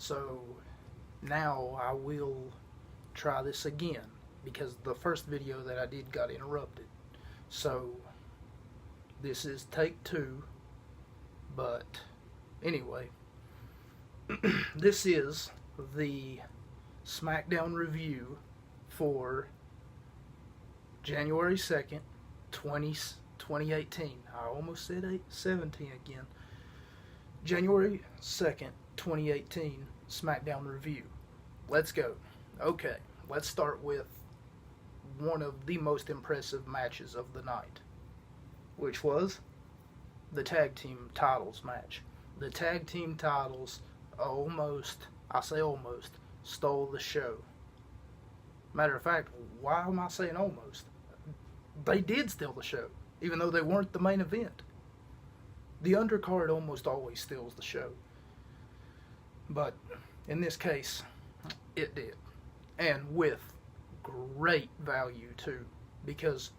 So now I will try this again because the first video that I did got interrupted. So this is take 2, but anyway, this is the SmackDown review for January 2nd, 2018. I almost said 17 again. January 2nd, 2018 SmackDown review. Let's go. Okay, let's start with one of the most impressive matches of the night, which was the tag team titles match. The tag team titles almost, I say almost, stole the show. Matter of fact, why am I saying almost? They did steal the show, even though they weren't the main event. The undercard almost always steals the show. But in this case, it did. And with great value too, because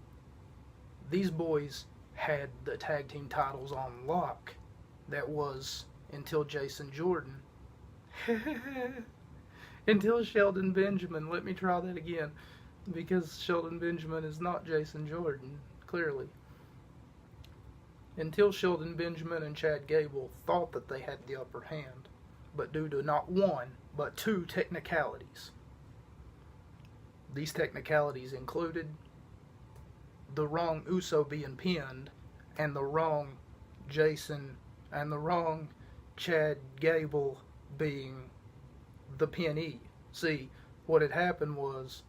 these boys had the tag team titles on lock. That was until Jason Jordan. Until Shelton Benjamin. Let me try that again. Because Shelton Benjamin is not Jason Jordan, clearly. Until Shelton Benjamin and Chad Gable thought that they had the upper hand, but due to not one, but 2 technicalities. These technicalities included the wrong Uso being pinned, and the wrong Jason and the wrong Chad Gable being the pinnee. See, what had happened was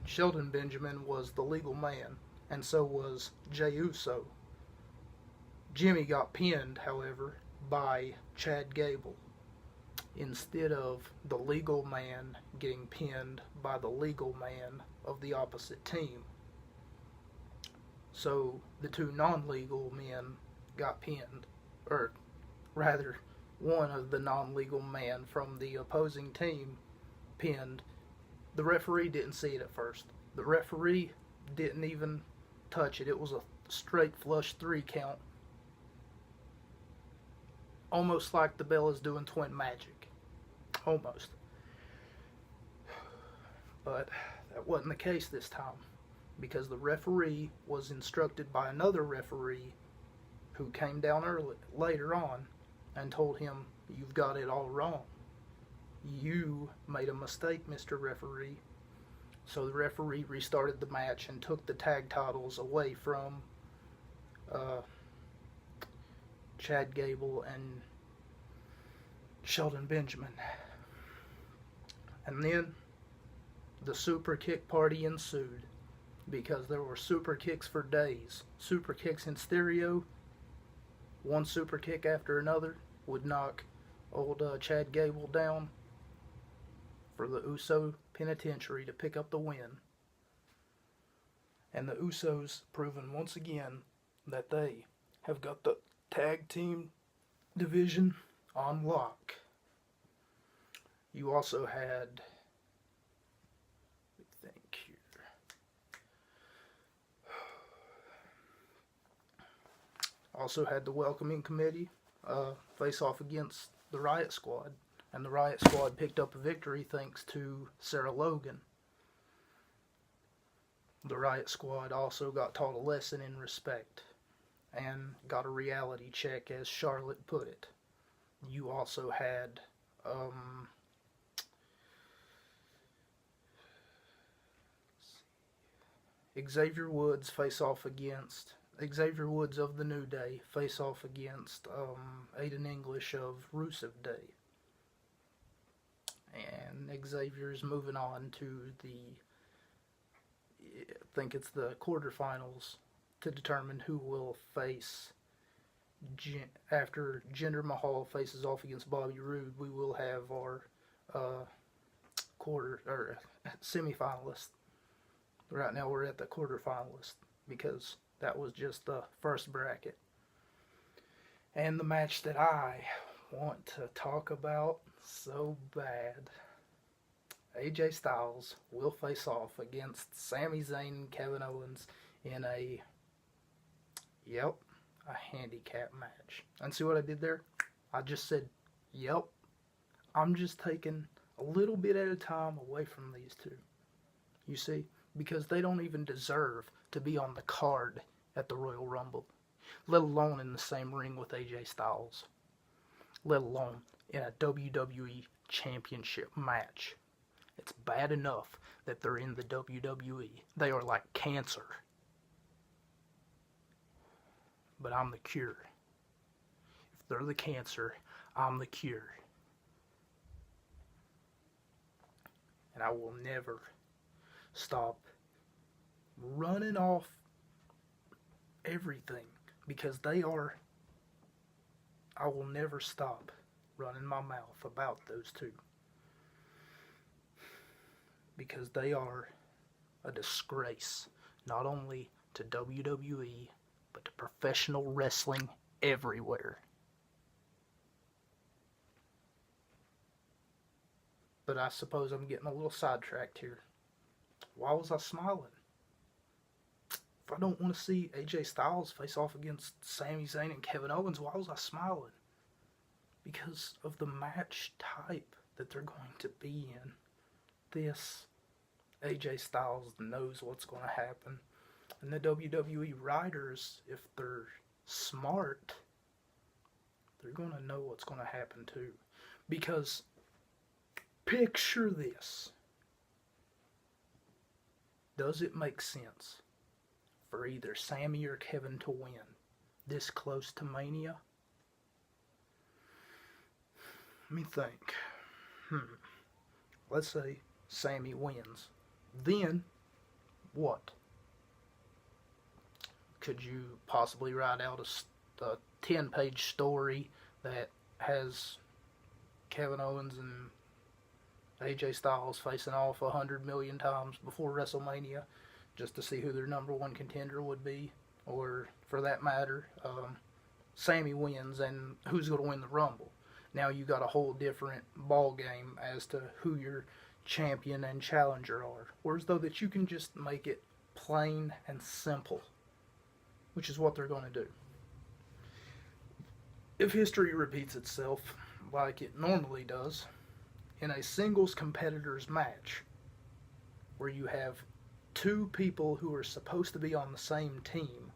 Shelton Benjamin was the legal man, and so was Jey Uso. Jimmy got pinned, however, by Chad Gable, instead of the legal man getting pinned by the legal man of the opposite team. So the 2 non-legal men got pinned, or rather, one of the non-legal men from the opposing team pinned. The referee didn't see it at first. The referee didn't even touch it. It was a straight flush 3 count. Almost like the Bellas doing twin magic. Almost. But that wasn't the case this time, because the referee was instructed by another referee who came down later on and told him, "You've got it all wrong. You made a mistake, Mr. Referee." So the referee restarted the match and took the tag titles away from Chad Gable and Shelton Benjamin. And then the super kick party ensued, because there were super kicks for days. Super kicks in stereo. One super kick after another would knock old Chad Gable down for the Uso Penitentiary to pick up the win. And the Usos proven once again that they have got the tag team division on lock. You also had, let me think here. Also had the welcoming committee face off against the Riot Squad. And the Riot Squad picked up a victory thanks to Sarah Logan. The Riot Squad also got taught a lesson in respect and got a reality check, as Charlotte put it. You also had Xavier Woods of the New Day face off against Aiden English of Rusev Day. And Xavier's moving on to I think it's the quarterfinals to determine who will face, after Jinder Mahal faces off against Bobby Roode. We will have our semi-finalist. Right now we're at the quarterfinalist, because that was just the first bracket. And the match that I want to talk about so bad, AJ Styles will face off against Sami Zayn and Kevin Owens in a handicap match. And see what I did there? I just said, yep, I'm just taking a little bit at a time away from these two. You see? Because they don't even deserve to be on the card at the Royal Rumble, let alone in the same ring with AJ Styles, let alone in a WWE Championship match. It's bad enough that they're in the WWE. They are like cancer. But I'm the cure. If they're the cancer, I'm the cure. And I will never stop running off everything because they are. I will never stop running my mouth about those two because they are a disgrace not only to WWE but to professional wrestling everywhere. But I suppose I'm getting a little sidetracked here. Why was I smiling? If I don't want to see AJ Styles face off against Sami Zayn and Kevin Owens, why was I smiling? Because of the match type that they're going to be in. This, AJ Styles knows what's going to happen. And the WWE writers, if they're smart, they're going to know what's going to happen too. Because, picture this. Does it make sense for either Sami or Kevin to win this close to Mania? Let me think. Let's say Sami wins. Then, what? Could you possibly write out a 10-page story that has Kevin Owens and AJ Styles facing off 100 million times before WrestleMania just to see who their number one contender would be? Or, for that matter, Sami wins and who's going to win the Rumble? Now you got a whole different ball game as to who your champion and challenger are. Whereas though that you can just make it plain and simple, which is what they're going to do. If history repeats itself like it normally does, in a singles competitors match, where you have two people who are supposed to be on the same team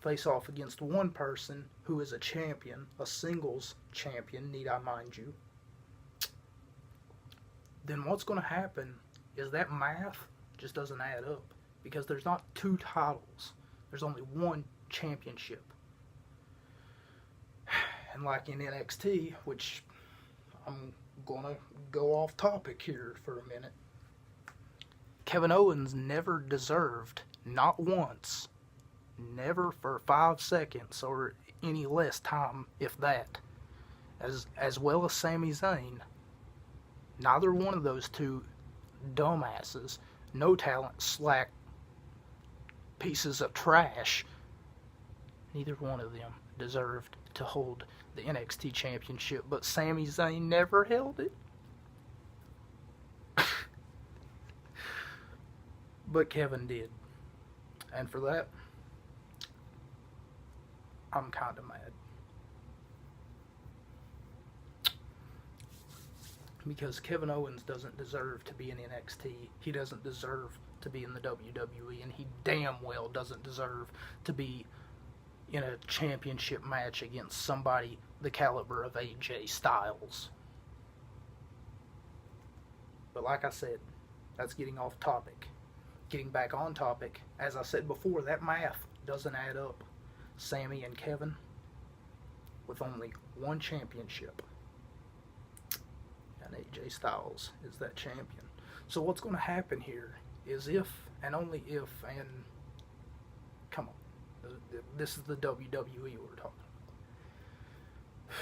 face off against one person who is a champion, a singles champion, need I mind you, then what's going to happen is that math just doesn't add up. Because there's not two titles. There's only one championship. And like in NXT, which I'm going to go off topic here for a minute, Kevin Owens never deserved, not once, never for 5 seconds or any less time, if that, as well as Sami Zayn, neither one of those two dumbasses, no talent, slack pieces of trash, neither one of them deserved to hold the NXT championship, but Sami Zayn never held it. But Kevin did. And for that, I'm kind of mad. Because Kevin Owens doesn't deserve to be in NXT. He doesn't deserve to be in the WWE. And he damn well doesn't deserve to be in a championship match against somebody the caliber of AJ Styles. But like I said, that's getting off topic. Getting back on topic, as I said before, that math doesn't add up. Sami and Kevin with only one championship. And AJ Styles is that champion. So what's going to happen here is if, and only if, and come on, this is the WWE we're talking about.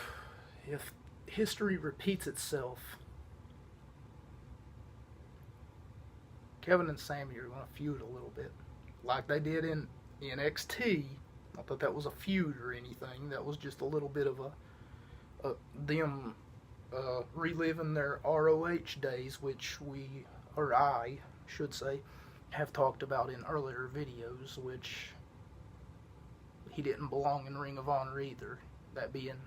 If history repeats itself, Kevin and Sami are going to feud a little bit, like they did in NXT. Not that that was a feud or anything. That was just a little bit of them reliving their ROH days, which I should say, have talked about in earlier videos, which he didn't belong in Ring of Honor either. That being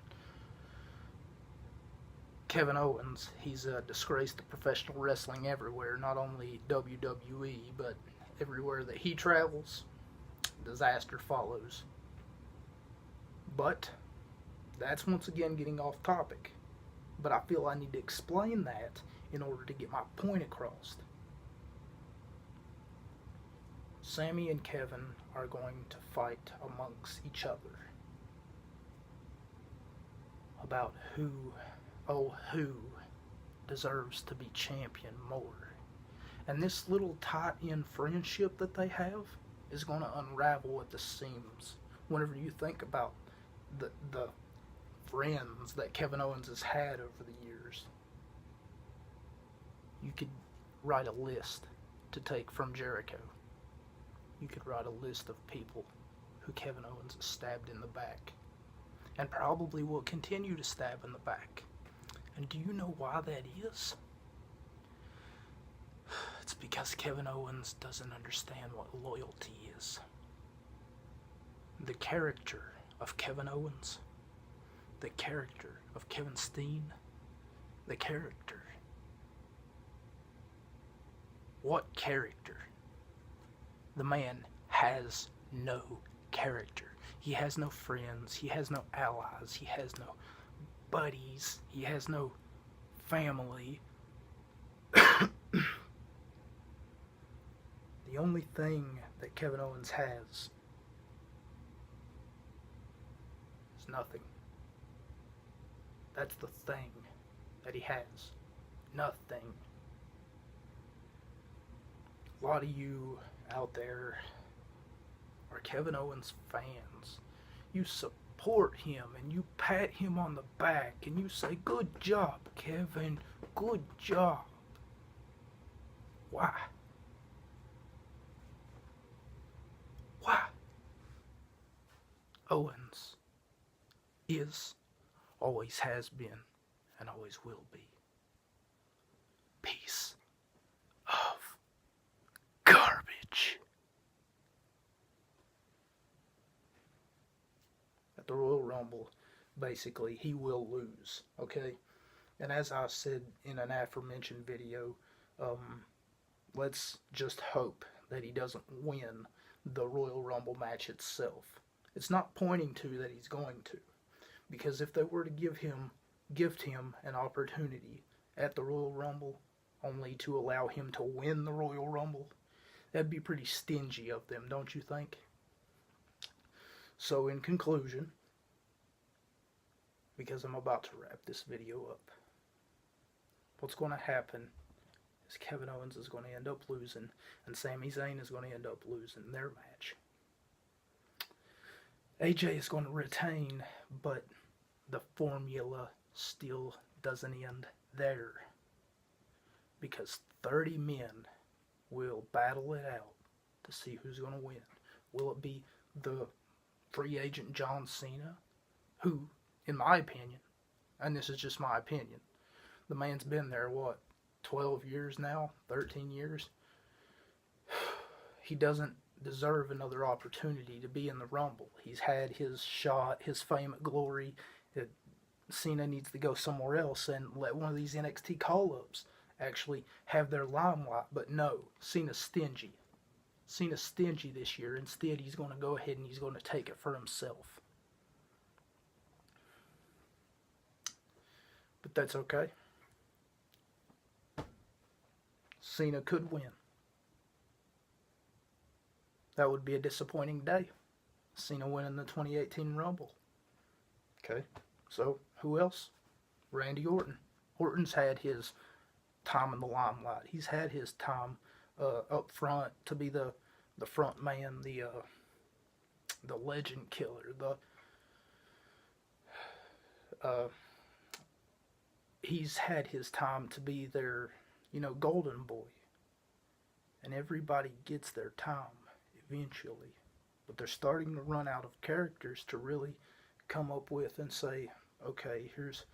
Kevin Owens, he's a disgrace to professional wrestling everywhere, not only WWE, but everywhere that he travels, disaster follows. But that's once again getting off topic. But I feel I need to explain that in order to get my point across. Sammy and Kevin are going to fight amongst each other about who deserves to be champion more. And this little tight-end friendship that they have is going to unravel at the seams whenever you think about the friends that Kevin Owens has had over the years. You could write a list to take from Jericho. You could write a list of people who Kevin Owens has stabbed in the back, and probably will continue to stab in the back. And do you know why that is? It's because Kevin Owens doesn't understand what loyalty is. The character of Kevin Owens, the character of Kevin Steen, the character. What character? The man has no character. He has no friends. He has no allies. He has no buddies. He has no family. The only thing that Kevin Owens has is nothing. That's the thing that he has. Nothing. A lot of you out there are Kevin Owens fans. You support him and you pat him on the back and you say, "Good job, Kevin. Good job." Why? Why? Owens is, always has been, and always will be piece of garbage. At the Royal Rumble, basically, he will lose, okay? And as I said in an aforementioned video, let's just hope that he doesn't win the Royal Rumble match itself. It's not pointing to that he's going to, because if they were to gift him an opportunity at the Royal Rumble only to allow him to win the Royal Rumble, that'd be pretty stingy of them, don't you think? So in conclusion, because I'm about to wrap this video up, what's going to happen is Kevin Owens is going to end up losing, and Sami Zayn is going to end up losing their match. AJ is going to retain, but the formula still doesn't end there, because 30 men will battle it out to see who's going to win. Will it be the free agent John Cena, who, in my opinion, and this is just my opinion, the man's been there, 12 years now, 13 years? He doesn't deserve another opportunity to be in the Rumble. He's had his shot, his fame and glory. Cena needs to go somewhere else and let one of these NXT call-ups actually have their limelight. But no, Cena's stingy. Cena's stingy this year. Instead, he's going to go ahead and he's going to take it for himself. But that's okay. Cena could win. That would be a disappointing day. Cena winning the 2018 Rumble. Okay, so who else? Randy Orton. Orton's had his time in the limelight. He's had his time up front to be the front man, the legend killer, he's had his time to be their, golden boy. And everybody gets their time eventually. But they're starting to run out of characters to really come up with and say, okay, here's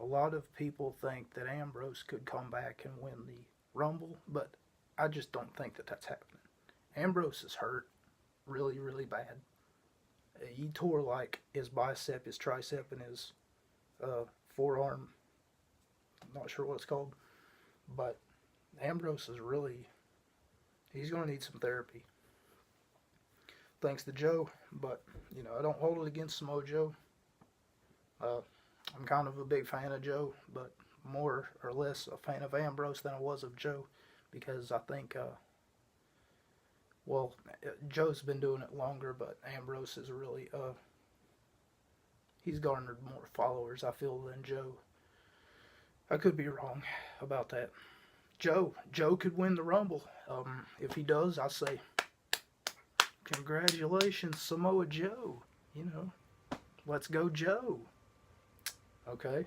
a lot of people think that Ambrose could come back and win the Rumble, but I just don't think that that's happening. Ambrose is hurt really, really bad. He tore like his bicep, his tricep, and his forearm Not sure what it's called. But Ambrose is really, he's going to need some therapy. Thanks to Joe, but, you know, I don't hold it against Samoa Joe. I'm kind of a big fan of Joe, but more or less a fan of Ambrose than I was of Joe, because I think, well, Joe's been doing it longer, but Ambrose is really, he's garnered more followers, I feel, than Joe. I could be wrong about that. Joe could win the Rumble. If he does, I say, congratulations, Samoa Joe. You know, let's go, Joe. Okay,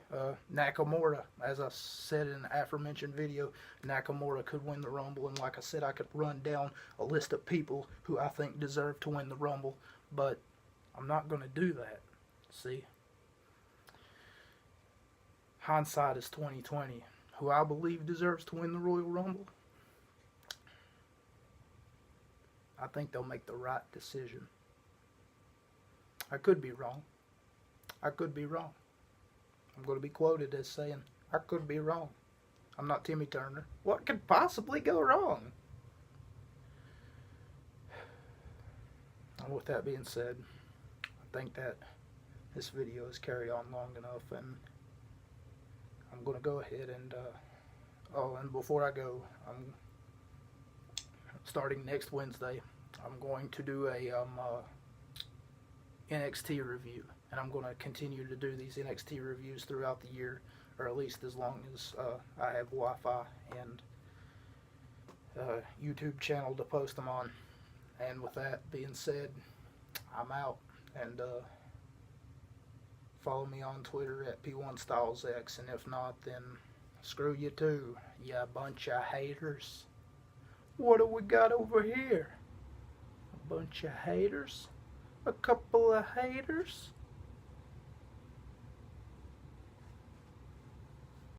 Nakamura, as I said in the aforementioned video, Nakamura could win the Rumble, and like I said, I could run down a list of people who I think deserve to win the Rumble, but I'm not going to do that. See? Hindsight is 20/20. Who I believe deserves to win the Royal Rumble, I think they'll make the right decision. I could be wrong. I could be wrong. I'm going to be quoted as saying, I could be wrong. I'm not Timmy Turner. What could possibly go wrong? And with that being said, I think that this video is carried on long enough, and I'm going to go ahead and, and before I go, I'm starting next Wednesday, I'm going to do a NXT review, and I'm going to continue to do these NXT reviews throughout the year, or at least as long as I have Wi-Fi and YouTube channel to post them on. And with that being said, I'm out, and follow me on Twitter at P1StylesX, and if not, then screw you too, you bunch of haters. What do we got over here? A bunch of haters? A couple of haters?